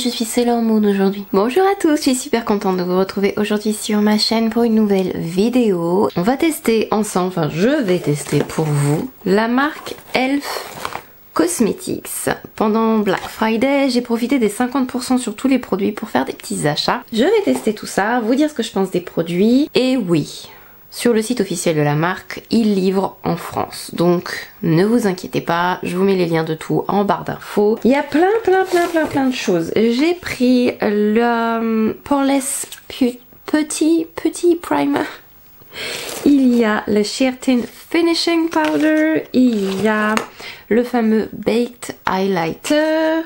je suis Sailor Moon aujourd'hui. Bonjour à tous, je suis super contente de vous retrouver aujourd'hui sur ma chaîne pour une nouvelle vidéo. On va tester ensemble, enfin je vais tester pour vous, la marque Elf Cosmetics. Pendant Black Friday, j'ai profité des 50% sur tous les produits pour faire des petits achats. Je vais tester tout ça, vous dire ce que je pense des produits. Et oui, sur le site officiel de la marque, ils livrent en France. Donc ne vous inquiétez pas, je vous mets les liens de tout en barre d'infos. Il y a plein de choses. J'ai pris le Poreless petit primer. Il y a le Sheer Tint Finishing Powder, il y a le fameux Baked Highlighter,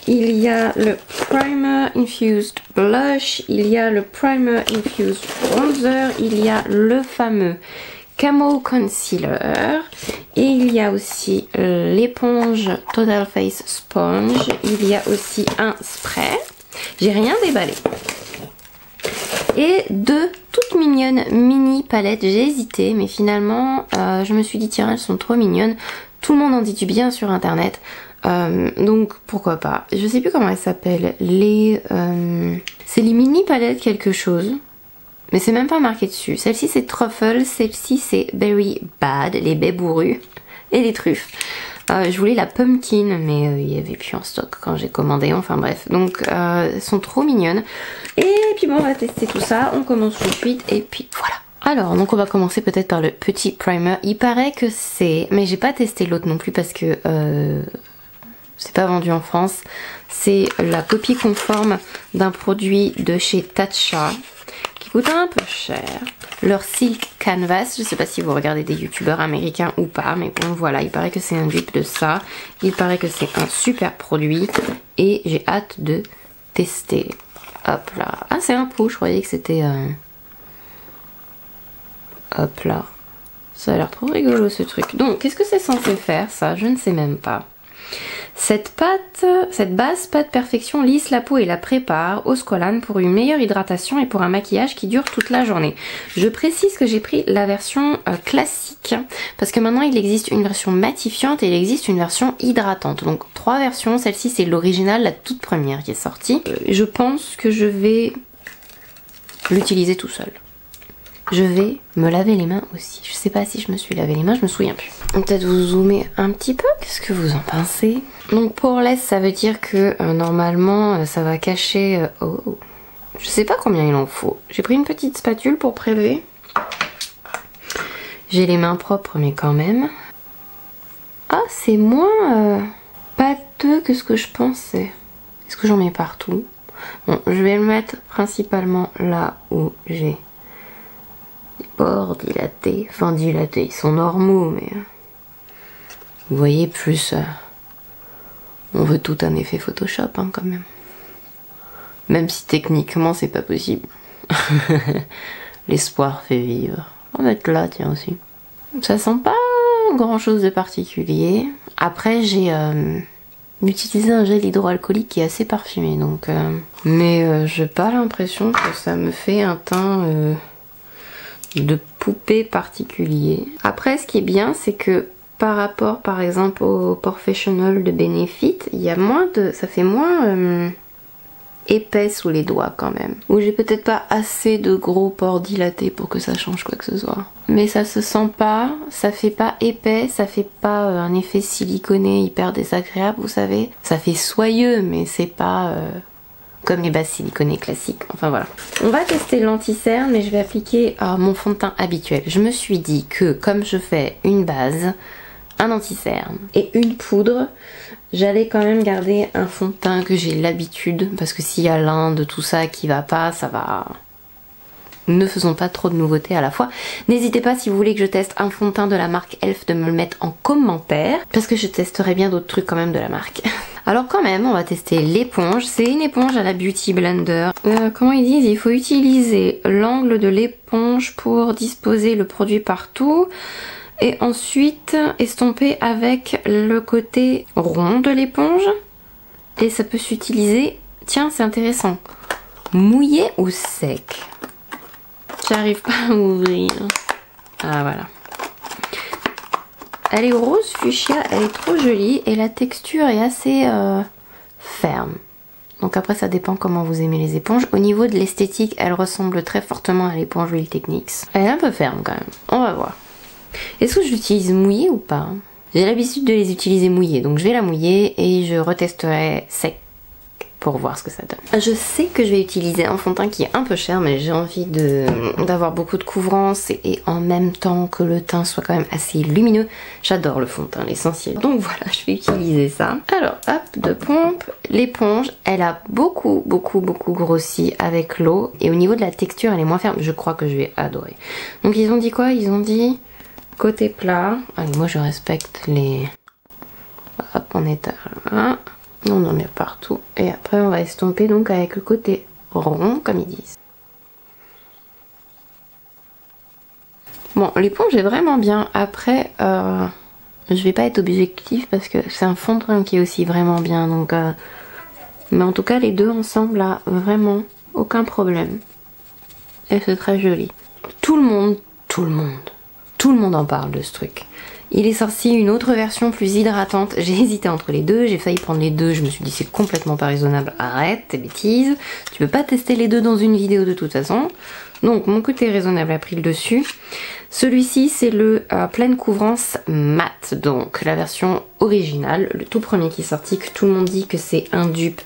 il y a le Primer Infused Blush, il y a le Primer Infused Bronzer, il y a le fameux Camo Concealer, et il y a aussi l'éponge Total Face Sponge, il y a aussi un spray. J'ai rien déballé. Et deux toutes mignonnes mini palettes. J'ai hésité mais finalement je me suis dit tiens, elles sont trop mignonnes. Tout le monde en dit du bien sur internet. Donc pourquoi pas. Je sais plus comment elles s'appellent. C'est les mini palettes quelque chose. Mais c'est même pas marqué dessus. Celle-ci c'est Truffle, celle-ci c'est Berry Bad, les baies bourrues et les truffes. Je voulais la pumpkin mais il n'y avait plus en stock quand j'ai commandé, enfin bref. Donc elles sont trop mignonnes. Et puis bon, on va tester tout ça, on commence tout de suite et puis voilà. Alors donc on va commencer peut-être par le petit primer. Il paraît que c'est, mais j'ai pas testé l'autre non plus parce que c'est pas vendu en France. C'est la copie conforme d'un produit de chez Tatcha qui coûte un peu cher. Leur Silk Canvas, je sais pas si vous regardez des youtubeurs américains ou pas, mais bon voilà, il paraît que c'est un dupe de ça. Il paraît que c'est un super produit et j'ai hâte de tester. Hop là. Ah c'est un pot, je croyais que c'était... Hop là. Ça a l'air trop rigolo ce truc. Donc qu'est-ce que c'est censé faire ça? Je ne sais même pas. Cette base pâte perfection lisse la peau et la prépare au squalane pour une meilleure hydratation et pour un maquillage qui dure toute la journée. Je précise que j'ai pris la version classique parce que maintenant il existe une version matifiante et il existe une version hydratante. Donc 3 versions, celle-ci c'est l'original, la toute première qui est sortie. Je pense que je vais l'utiliser tout seul. Je vais me laver les mains aussi. Je sais pas si je me suis lavé les mains, je me souviens plus. Peut-être vous zoomer un petit peu, qu'est-ce que vous en pensez? Donc poreless, ça veut dire que normalement ça va cacher... oh, je sais pas combien il en faut. J'ai pris une petite spatule pour prélever. J'ai les mains propres mais quand même. Ah c'est moins pâteux que ce que je pensais. Est-ce que j'en mets partout? Bon, je vais le mettre principalement là où j'ai... des pores dilatés, enfin dilatés, ils sont normaux mais vous voyez plus on veut tout un effet Photoshop hein, quand même si techniquement c'est pas possible. L'espoir fait vivre. On va mettre là tiens aussi. Ça sent pas grand chose de particulier. Après j'ai utilisé un gel hydroalcoolique qui est assez parfumé donc mais j'ai pas l'impression que ça me fait un teint de poupée particulier. Après ce qui est bien c'est que par rapport par exemple au Professional de Benefit, il y a moins de... ça fait moins épais sous les doigts quand même. Ou j'ai peut-être pas assez de gros pores dilatés pour que ça change quoi que ce soit. Mais ça se sent pas, ça fait pas épais, ça fait pas un effet siliconé hyper désagréable vous savez. Ça fait soyeux mais c'est pas... comme les bases siliconées classiques, enfin voilà. On va tester l'anti-cerne mais je vais appliquer mon fond de teint habituel. Je me suis dit que comme je fais une base, un anti-cerne et une poudre, j'allais quand même garder un fond de teint que j'ai l'habitude parce que s'il y a l'un de tout ça qui va pas, ça va... Ne faisons pas trop de nouveautés à la fois. N'hésitez pas si vous voulez que je teste un fond de teint de la marque Elf de me le mettre en commentaire parce que je testerai bien d'autres trucs quand même de la marque. Alors quand même, on va tester l'éponge. C'est une éponge à la Beauty Blender. Comment ils disent? Il faut utiliser l'angle de l'éponge pour disposer le produit partout. Et ensuite estomper avec le côté rond de l'éponge. Et ça peut s'utiliser... Tiens, c'est intéressant. Mouillé ou sec? J'arrive pas à ouvrir. Ah voilà. Elle est rose fuchsia, elle est trop jolie et la texture est assez ferme. Donc après ça dépend comment vous aimez les éponges. Au niveau de l'esthétique, elle ressemble très fortement à l'éponge Real Techniques. Elle est un peu ferme quand même, on va voir. Est-ce que je l'utilise mouillée ou pas? J'ai l'habitude de les utiliser mouillées, donc je vais la mouiller et je retesterai sec pour voir ce que ça donne. Je sais que je vais utiliser un fond de teint qui est un peu cher, mais j'ai envie d'avoir beaucoup de couvrance et en même temps que le teint soit quand même assez lumineux. J'adore le fond de teint, l'essentiel. Donc voilà, je vais utiliser ça. Alors hop, de pompe, l'éponge, elle a beaucoup grossi avec l'eau et au niveau de la texture, elle est moins ferme. Je crois que je vais adorer. Donc ils ont dit quoi? Ils ont dit côté plat. Allez, moi je respecte les... Hop, on est là. On en met partout. Et après on va estomper donc avec le côté rond, comme ils disent. Bon, l'éponge est vraiment bien. Après, je vais pas être objective parce que c'est un fond de teint qui est aussi vraiment bien. Donc, mais en tout cas, les deux ensemble, là, vraiment aucun problème. Et c'est très joli. Tout le monde en parle de ce truc. Il est sorti une autre version plus hydratante. J'ai hésité entre les deux, j'ai failli prendre les deux. Je me suis dit c'est complètement pas raisonnable. Arrête tes bêtises. Tu peux pas tester les deux dans une vidéo de toute façon. Donc mon côté raisonnable a pris le dessus. Celui-ci c'est le pleine couvrance mat. Donc la version originale, le tout premier qui est sorti, que tout le monde dit que c'est un dupe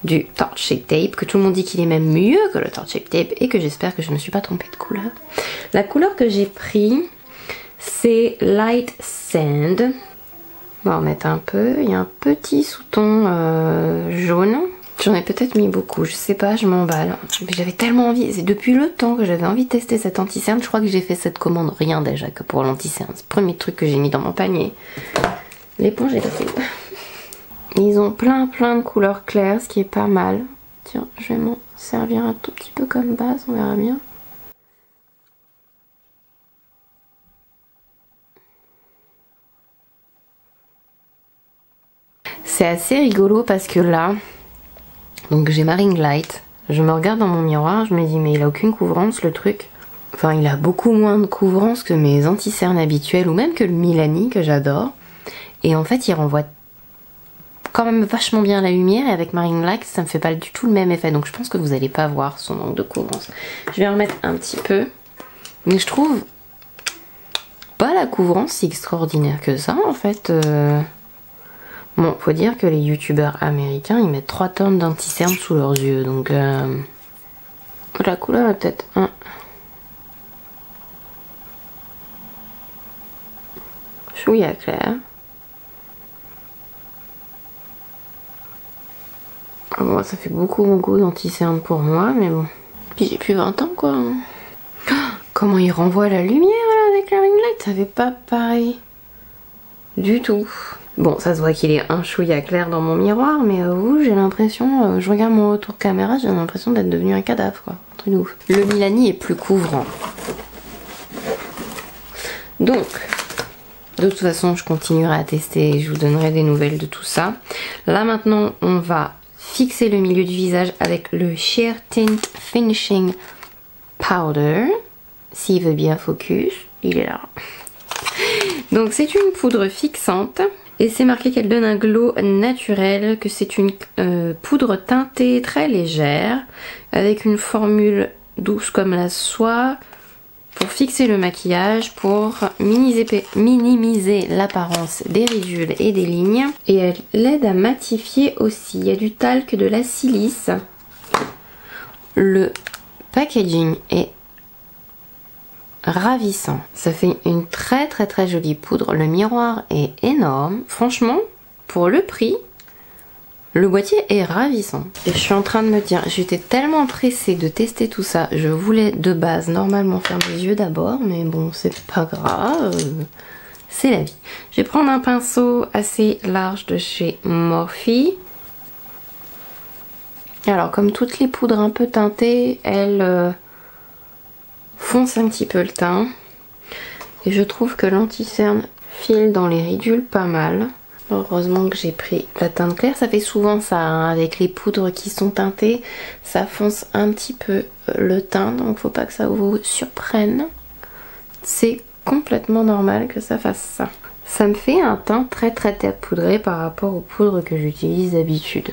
du Tarte Shape Tape, que tout le monde dit qu'il est même mieux que le Tarte Shape Tape et que j'espère que je ne me suis pas trompée de couleur. La couleur que j'ai pris, c'est Light Sand. On va en mettre un peu. Il y a un petit sous-ton jaune. J'en ai peut-être mis beaucoup, je sais pas, je m'emballe. Mais j'avais tellement envie, c'est depuis le temps que j'avais envie de tester cet anti-cerne. Je crois que j'ai fait cette commande rien déjà que pour l'anti-cerne. C'est le premier truc que j'ai mis dans mon panier. L'éponge est assez... Ils ont plein de couleurs claires, ce qui est pas mal. Tiens, je vais m'en servir un tout petit peu comme base, on verra bien. C'est assez rigolo parce que là, donc j'ai ma ring light, je me regarde dans mon miroir, je me dis mais il a aucune couvrance le truc. Enfin il a beaucoup moins de couvrance que mes anti-cernes habituels ou même que le Milani que j'adore. Et en fait il renvoie quand même vachement bien la lumière et avec ma ring light ça me fait pas du tout le même effet. Donc je pense que vous allez pas voir son manque de couvrance. Je vais en remettre un petit peu. Mais je trouve pas la couvrance si extraordinaire que ça en fait. Bon, faut dire que les youtubeurs américains, ils mettent 3 tonnes d'anti-cernes sous leurs yeux, donc la couleur est peut-être un chouïa clair. Bon, ça fait beaucoup d'anti-cernes pour moi, mais bon. Puis j'ai plus 20 ans, quoi. Oh, comment il renvoie la lumière, là, avec la ring light, ça fait pas pareil du tout. Bon, ça se voit qu'il est un chouïa clair dans mon miroir, mais vous, j'ai l'impression, je regarde mon retour caméra, j'ai l'impression d'être devenu un cadavre, quoi. Un truc de ouf. Le Milani est plus couvrant. Donc, de toute façon, je continuerai à tester et je vous donnerai des nouvelles de tout ça. Là, maintenant, on va fixer le milieu du visage avec le Sheer Tint Finishing Powder. S'il veut bien focus, il est là. Donc, c'est une poudre fixante. Et c'est marqué qu'elle donne un glow naturel, que c'est une poudre teintée très légère, avec une formule douce comme la soie, pour fixer le maquillage, pour minimiser l'apparence des ridules et des lignes. Et elle l'aide à matifier aussi. Il y a du talc, de la silice. Le packaging est ravissant. Ça fait une très jolie poudre. Le miroir est énorme. Franchement, pour le prix, le boîtier est ravissant. Et je suis en train de me dire, j'étais tellement pressée de tester tout ça. Je voulais de base normalement faire mes yeux d'abord, mais bon, c'est pas grave. C'est la vie. Je vais prendre un pinceau assez large de chez Morphe. Alors, comme toutes les poudres un peu teintées, elles fonce un petit peu le teint et je trouve que l'anti-cerne file dans les ridules pas mal. Heureusement que j'ai pris la teinte claire, ça fait souvent ça hein, avec les poudres qui sont teintées, ça fonce un petit peu le teint, donc faut pas que ça vous surprenne. C'est complètement normal que ça fasse ça. Ça me fait un teint très poudré par rapport aux poudres que j'utilise d'habitude.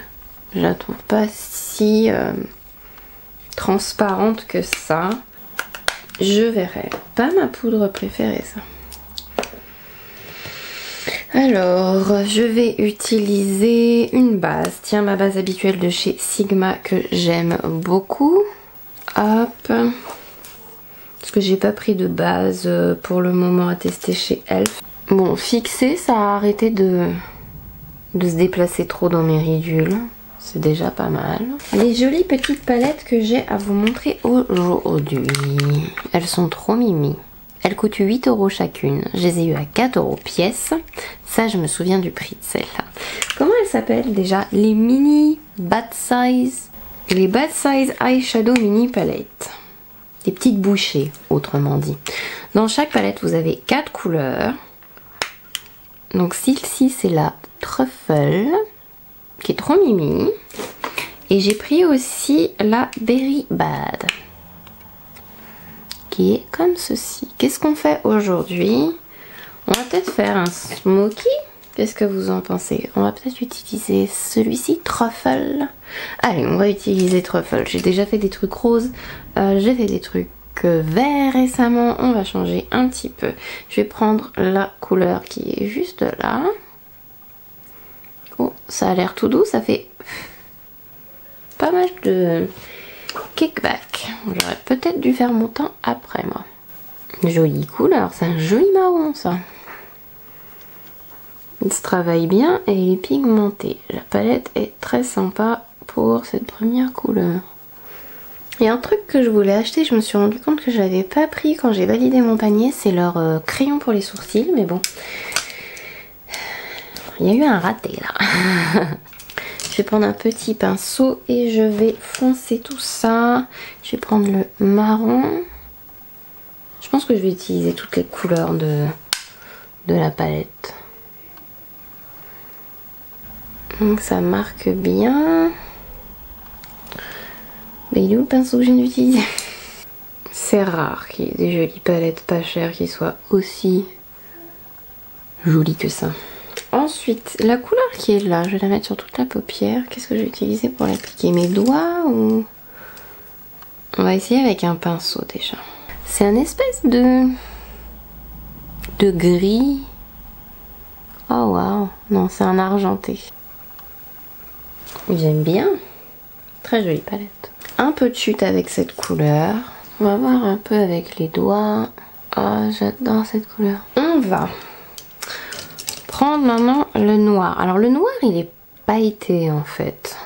Je la trouve pas si transparente que ça. Je verrai. Pas ma poudre préférée ça. Alors, je vais utiliser une base. Tiens, ma base habituelle de chez Sigma que j'aime beaucoup. Hop. Parce que j'ai pas pris de base pour le moment à tester chez Elf. Bon, fixé, ça a arrêté de se déplacer trop dans mes ridules. C'est déjà pas mal. Les jolies petites palettes que j'ai à vous montrer aujourd'hui. Elles sont trop mimi. Elles coûtent 8 € chacune. Je les ai eues à 4 € pièce. Ça, je me souviens du prix de celle-là. Comment elles s'appellent déjà? Les mini Bad Size. Les Bad Size Eyeshadow Mini Palette. Des petites bouchées, autrement dit. Dans chaque palette, vous avez 4 couleurs. Donc celle-ci, c'est la Truffle, qui est trop mimi. Et j'ai pris aussi la Berry Bad, qui est comme ceci. Qu'est-ce qu'on fait aujourd'hui? On va peut-être faire un smoky. Qu'est-ce que vous en pensez? On va peut-être utiliser celui-ci, Truffle. Allez, on va utiliser Truffle. J'ai déjà fait des trucs roses. J'ai fait des trucs verts récemment. On va changer un petit peu. Je vais prendre la couleur qui est juste là. Oh, ça a l'air tout doux. Ça fait pas mal de kickback. J'aurais peut-être dû faire mon teint après, moi. Jolie couleur. C'est un joli marron, ça. Il se travaille bien et il est pigmenté. La palette est très sympa pour cette première couleur. Il y a un truc que je voulais acheter, je me suis rendu compte que je l'avais pas pris quand j'ai validé mon panier, c'est leur crayon pour les sourcils, mais bon. Il y a eu un raté là. Je vais prendre un petit pinceau et je vais foncer tout ça. Je vais prendre le marron. Je pense que je vais utiliser toutes les couleurs de la palette. Donc ça marque bien. Mais il est où le pinceau que je viens d'utiliser? C'est rare qu'il y ait des jolies palettes pas chères qui soient aussi jolies que ça. Ensuite, la couleur qui est là, je vais la mettre sur toute la paupière. Qu'est-ce que je vais utiliser pour l'appliquer? Mes doigts ou... On va essayer avec un pinceau déjà. C'est un espèce de gris. Oh waouh, non, c'est un argenté. J'aime bien. Très jolie palette. Un peu de chute avec cette couleur. On va voir un peu avec les doigts. Oh, j'adore cette couleur. On va prendre maintenant le noir. Alors le noir, il est pailleté en fait.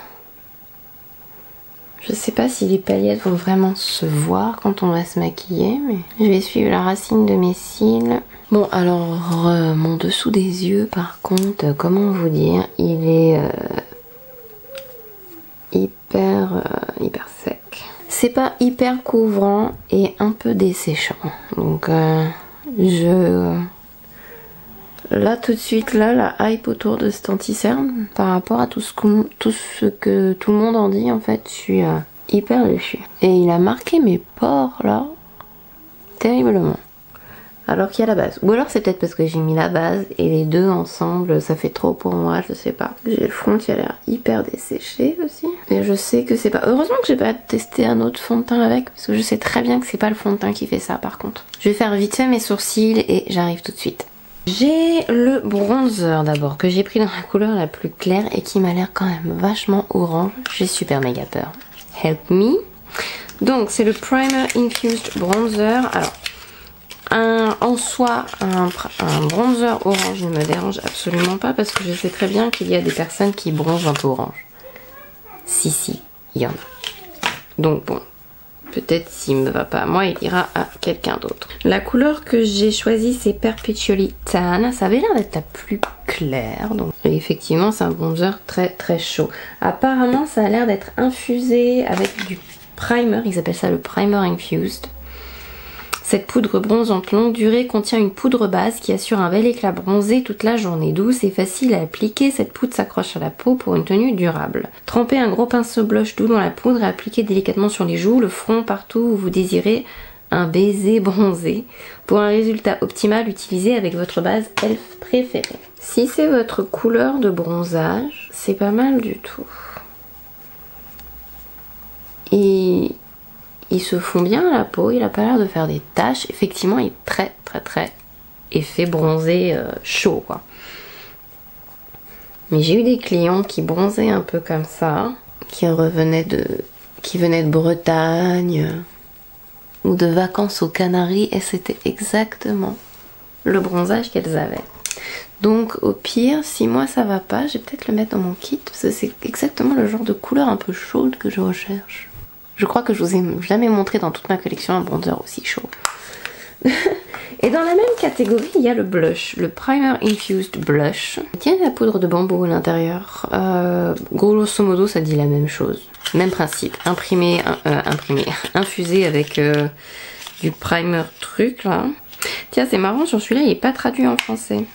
Je sais pas si les paillettes vont vraiment se voir quand on va se maquiller, mais je vais suivre la racine de mes cils. Bon, alors mon dessous des yeux, par contre, comment vous dire, il est hyper sec. C'est pas hyper couvrant et un peu desséchant. Donc là tout de suite là, la hype autour de cet anti-cerne par rapport à tout ce que tout le monde en dit, en fait, je suis hyper déçue. Et il a marqué mes pores là terriblement. Alors qu'il y a la base. Ou alors c'est peut-être parce que j'ai mis la base et les deux ensemble ça fait trop pour moi, je sais pas. J'ai le front qui a l'air hyper desséché aussi. Et je sais que c'est pas... Heureusement que j'ai pas testé un autre fond de teint avec, parce que je sais très bien que c'est pas le fond de teint qui fait ça par contre. Je vais faire vite fait mes sourcils et j'arrive tout de suite. J'ai le bronzer d'abord que j'ai pris dans la couleur la plus claire et qui m'a l'air quand même vachement orange. J'ai super méga peur. Help me. Donc c'est le Primer Infused Bronzer. Alors en soi, un bronzer orange ne me dérange absolument pas parce que je sais très bien qu'il y a des personnes qui bronzent un peu orange. Si, il y en a. Donc bon, peut-être s'il me va pas à moi, il ira à quelqu'un d'autre. La couleur que j'ai choisie, c'est Perpetually Tan. Ça avait l'air d'être la plus claire. Donc effectivement, c'est un bronzer très chaud. Apparemment, ça a l'air d'être infusé avec du primer. Ils appellent ça le Primer Infused. Cette poudre bronzante longue durée contient une poudre base qui assure un bel éclat bronzé toute la journée. Douce et facile à appliquer, cette poudre s'accroche à la peau pour une tenue durable. Trempez un gros pinceau blush doux dans la poudre et appliquez délicatement sur les joues, le front, partout où vous désirez un baiser bronzé. Pour un résultat optimal, utilisez avec votre base Elf préférée. Si c'est votre couleur de bronzage, c'est pas mal du tout. il se fond bien à la peau, il a pas l'air de faire des taches. Effectivement, il est très effet bronzé chaud quoi. Mais j'ai eu des clients qui bronzaient un peu comme ça, qui venaient de Bretagne ou de vacances aux Canaries, et c'était exactement le bronzage qu'elles avaient. Donc au pire, si moi ça va pas, je vais peut-être le mettre dans mon kit, parce que c'est exactement le genre de couleur un peu chaude que je recherche. Je crois que je vous ai jamais montré dans toute ma collection un bronzer aussi chaud. Et dans la même catégorie, il y a le blush, le Primer Infused Blush. Il tient la poudre de bambou à l'intérieur. Grosso modo, ça dit la même chose. Même principe. Infusé avec du primer truc là. Tiens, c'est marrant, sur celui-là, il n'est pas traduit en français.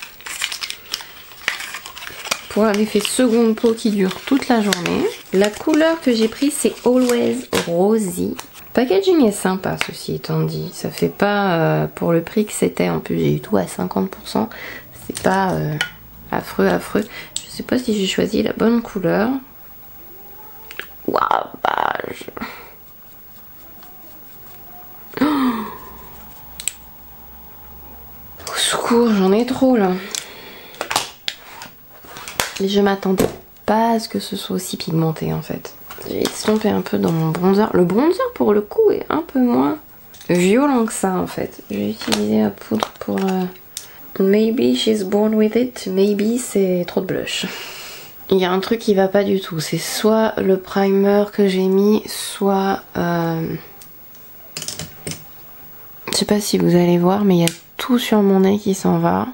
Pour un effet seconde peau qui dure toute la journée. La couleur que j'ai prise, c'est Always Rosy. Le packaging est sympa, ceci étant dit. Ça fait pas pour le prix que c'était. En plus, j'ai eu tout à 50%. C'est pas affreux. Je sais pas si j'ai choisi la bonne couleur. Waouh, beige. Au secours, j'en ai trop là. Et je m'attendais pas à ce que ce soit aussi pigmenté en fait. J'ai estompé un peu dans mon bronzer. Le bronzer pour le coup est un peu moins violent que ça en fait. J'ai utilisé la poudre pour... Maybe she's born with it, maybe c'est trop de blush. Il y a un truc qui va pas du tout. C'est soit le primer que j'ai mis, soit... Je sais pas si vous allez voir, mais il y a tout sur mon nez qui s'en va.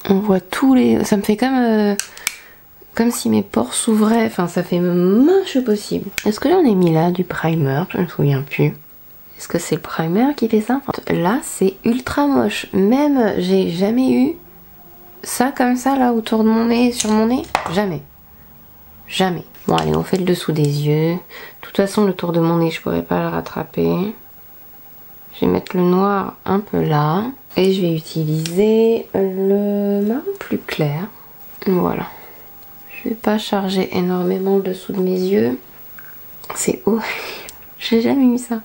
On voit tous les... Ça me fait comme si mes pores s'ouvraient, enfin ça fait moche possible. Est-ce que là on est mis là du primer? Je me souviens plus. Est-ce que c'est le primer qui fait ça? Là c'est ultra moche. Même j'ai jamais eu ça comme ça là autour de mon nez, sur mon nez. Jamais. Jamais. Bon allez, on fait le dessous des yeux. De toute façon le tour de mon nez je pourrais pas le rattraper. Je vais mettre le noir un peu là. Et je vais utiliser le marron plus clair. Voilà. Je vais pas charger énormément le dessous de mes yeux. C'est horrible. J'ai jamais eu ça.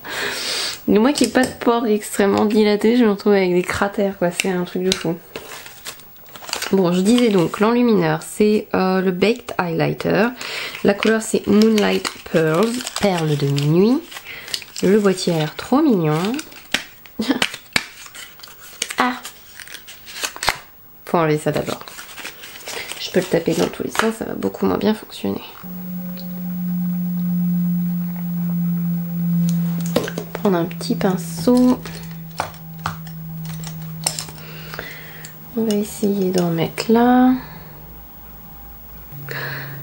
Mais moi qui n'ai pas de pores extrêmement dilatés, je me retrouve avec des cratères quoi. C'est un truc de fou. Bon, je disais donc, l'enlumineur, c'est le Baked Highlighter. La couleur, c'est Moonlight Pearls, perle de minuit. Le boîtier a l'air trop mignon. Ah! Faut enlever ça d'abord. Je peux le taper dans tous les sens, ça va beaucoup moins bien fonctionner. Prendre un petit pinceau. On va essayer d'en mettre là.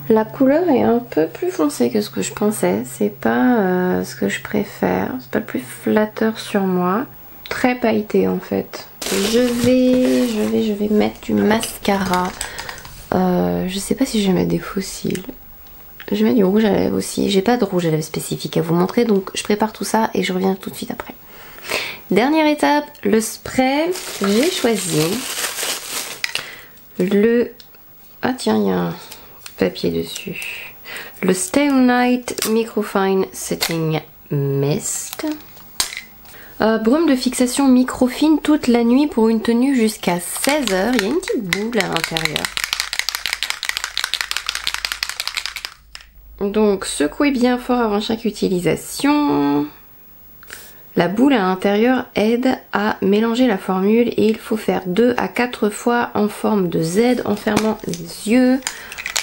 La couleur est un peu plus foncée que ce que je pensais. C'est pas ce que je préfère. C'est pas le plus flatteur sur moi. Très pailleté en fait. Je vais mettre du mascara. Je sais pas si je vais mettre des faux cils. Je vais mettre du rouge à lèvres aussi. J'ai pas de rouge à lèvres spécifique à vous montrer, donc je prépare tout ça et je reviens tout de suite après. Dernière étape, le spray. J'ai choisi le... Ah tiens, il y a un papier dessus. Le Stay All Night Microfine Setting Mist. Brume de fixation microfine toute la nuit pour une tenue jusqu'à 16 h. Il y a une petite boule à l'intérieur. Donc secouez bien fort avant chaque utilisation. La boule à l'intérieur aide à mélanger la formule et il faut faire 2 à 4 fois en forme de Z en fermant les yeux.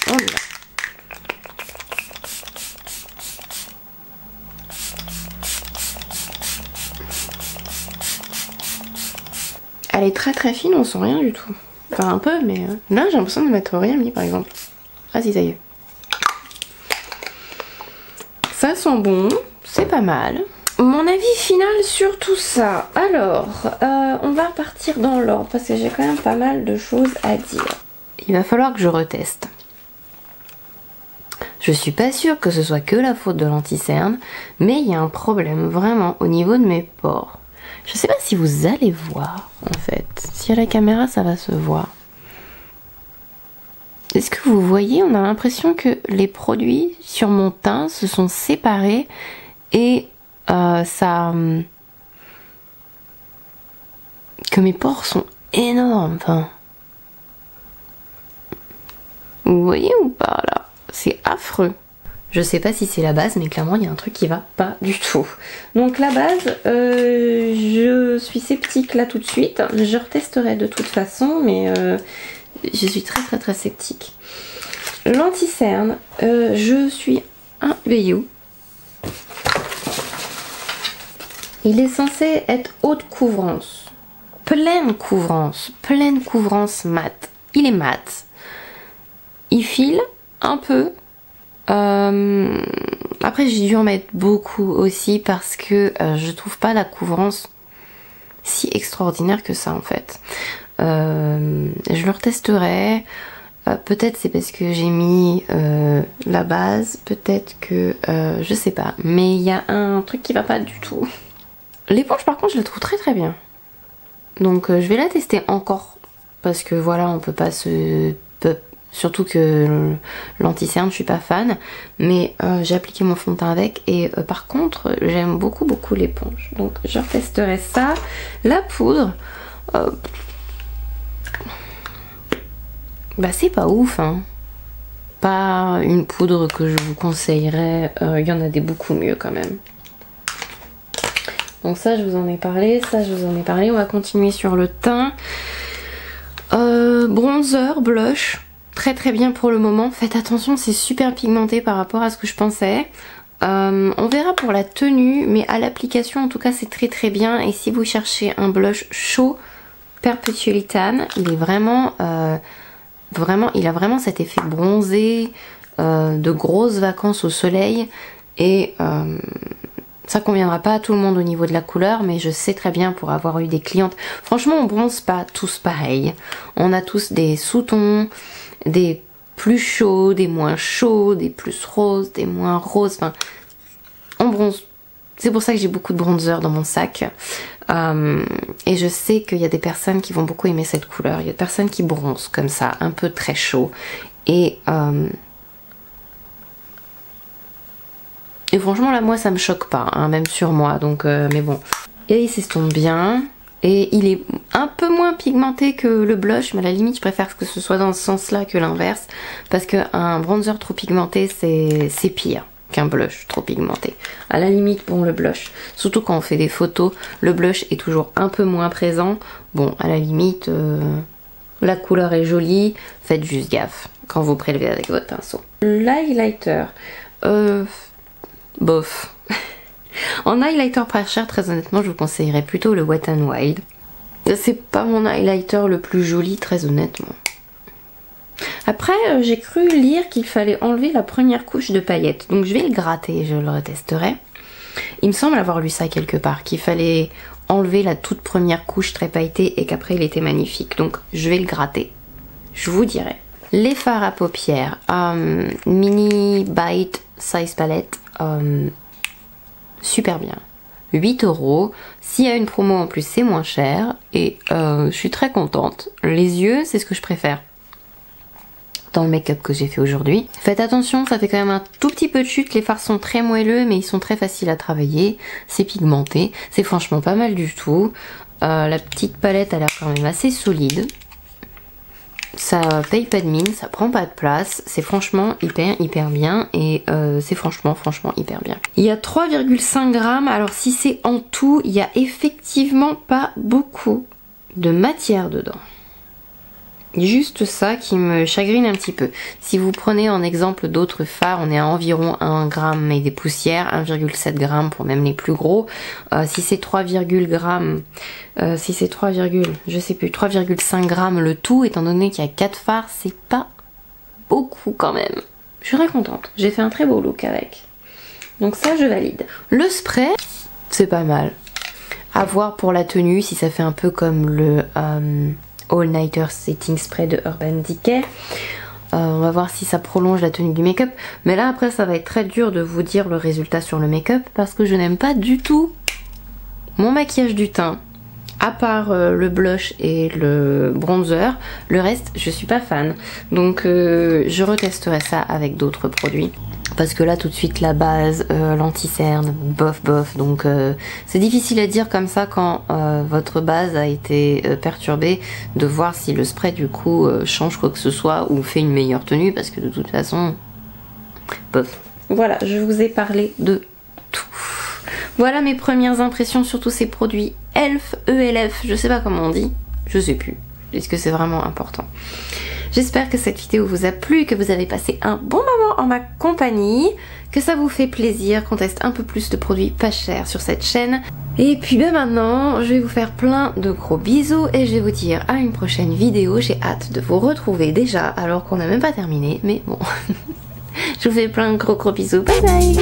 On y va. Elle est très fine, on sent rien du tout. Enfin un peu, mais là j'ai l'impression de mettre rien mis par exemple. Ah si, ça y est. Ça sent bon, c'est pas mal. Mon avis final sur tout ça. Alors, on va repartir dans l'ordre parce que j'ai quand même pas mal de choses à dire. Il va falloir que je reteste. Je suis pas sûre que ce soit que la faute de l'anti-cerne, mais il y a un problème vraiment au niveau de mes pores. Je sais pas si vous allez voir en fait. Si à la caméra ça va se voir. Est-ce que vous voyez, on a l'impression que les produits sur mon teint se sont séparés et que mes pores sont énormes. Enfin, vous voyez ou pas là? C'est affreux. Je sais pas si c'est la base, mais clairement il y a un truc qui va pas du tout. Donc la base, je suis sceptique là tout de suite. Je retesterai de toute façon, mais je suis très sceptique. L'anti-cerne, je suis un VU. Il est censé être haute couvrance, pleine couvrance mat. Il est mat. Il file un peu. Après j'ai dû en mettre beaucoup aussi parce que je trouve pas la couvrance si extraordinaire que ça en fait. Je le retesterai. Peut-être c'est parce que j'ai mis la base, peut-être que je sais pas, mais il y a un truc qui va pas du tout. L'éponge par contre je la trouve très bien, donc je vais la tester encore parce que voilà, on peut pas se... Surtout que l'anti-cerne je suis pas fan, mais j'ai appliqué mon fond de teint avec et par contre j'aime beaucoup l'éponge, donc je retesterai ça. La poudre, bah c'est pas ouf hein. Pas une poudre que je vous conseillerais, il y en a des beaucoup mieux quand même. Donc ça je vous en ai parlé, on va continuer sur le teint. Bronzer, blush, très bien pour le moment. Faites attention, c'est super pigmenté par rapport à ce que je pensais. On verra pour la tenue, mais à l'application en tout cas c'est très bien. Et si vous cherchez un blush chaud, Perpetually Tan, il est vraiment, il a vraiment cet effet bronzé, de grosses vacances au soleil. Et ça conviendra pas à tout le monde au niveau de la couleur, mais je sais très bien pour avoir eu des clientes. Franchement, on bronze pas tous pareil. On a tous des sous-tons, des plus chauds, des moins chauds, des plus roses, des moins roses. Enfin, on bronze. C'est pour ça que j'ai beaucoup de bronzer dans mon sac. Et je sais qu'il y a des personnes qui vont beaucoup aimer cette couleur. Il y a des personnes qui bronzent comme ça, un peu très chaud. Et franchement là moi ça me choque pas, hein, même sur moi, donc mais bon. Et il s'estompe bien. Et il est un peu moins pigmenté que le blush, mais à la limite je préfère que ce soit dans ce sens là que l'inverse. Parce qu'un bronzer trop pigmenté c'est pire qu'un blush trop pigmenté. À la limite bon le blush, surtout quand on fait des photos, le blush est toujours un peu moins présent. Bon à la limite la couleur est jolie, faites juste gaffe quand vous prélevez avec votre pinceau. L'highlighter, bof. En highlighter pas cher, très honnêtement, je vous conseillerais plutôt le Wet n Wild. C'est pas mon highlighter le plus joli, très honnêtement. Après, j'ai cru lire qu'il fallait enlever la première couche de paillettes. Donc je vais le gratter et je le retesterai. Il me semble avoir lu ça quelque part, qu'il fallait enlever la toute première couche très pailletée et qu'après il était magnifique. Donc je vais le gratter. Je vous dirai. Les fards à paupières. Mini Bite Size Palette. Super bien. 8 €. S'il y a une promo en plus, c'est moins cher. Et je suis très contente. Les yeux, c'est ce que je préfère dans le make-up que j'ai fait aujourd'hui. Faites attention, ça fait quand même un tout petit peu de chute. Les fards sont très moelleux, mais ils sont très faciles à travailler. C'est pigmenté. C'est franchement pas mal du tout. La petite palette a l'air quand même assez solide. Ça paye pas de mine, ça prend pas de place, c'est franchement hyper bien et c'est franchement hyper bien. Il y a 3,5 grammes, alors si c'est en tout, il y a effectivement pas beaucoup de matière dedans. Juste ça qui me chagrine un petit peu. Si vous prenez en exemple d'autres fards, on est à environ 1 gramme et des poussières, 1,7 grammes pour même les plus gros. Si c'est 3,5 grammes le tout, étant donné qu'il y a 4 fards, c'est pas beaucoup quand même. Je suis très contente, j'ai fait un très beau look avec. Donc ça je valide. Le spray, c'est pas mal. À voir pour la tenue, si ça fait un peu comme le All Nighter Setting Spray de Urban Decay. On va voir si ça prolonge la tenue du make-up. Mais là après ça va être très dur de vous dire le résultat sur le make-up parce que je n'aime pas du tout mon maquillage du teint. À part le blush et le bronzer, le reste je suis pas fan. Donc je retesterai ça avec d'autres produits. Parce que là tout de suite la base, l'anti-cerne, bof bof, donc c'est difficile à dire comme ça quand votre base a été perturbée, de voir si le spray du coup change quoi que ce soit ou fait une meilleure tenue, parce que de toute façon, bof. Voilà, je vous ai parlé de tout. Voilà mes premières impressions sur tous ces produits ELF, ELF, je sais pas comment on dit, je sais plus, est-ce que c'est vraiment important? J'espère que cette vidéo vous a plu, que vous avez passé un bon moment en ma compagnie, que ça vous fait plaisir qu'on teste un peu plus de produits pas chers sur cette chaîne. Et puis ben maintenant, je vais vous faire plein de gros bisous et je vais vous dire à une prochaine vidéo. J'ai hâte de vous retrouver déjà alors qu'on n'a même pas terminé, mais bon. Je vous fais plein de gros bisous, bye bye.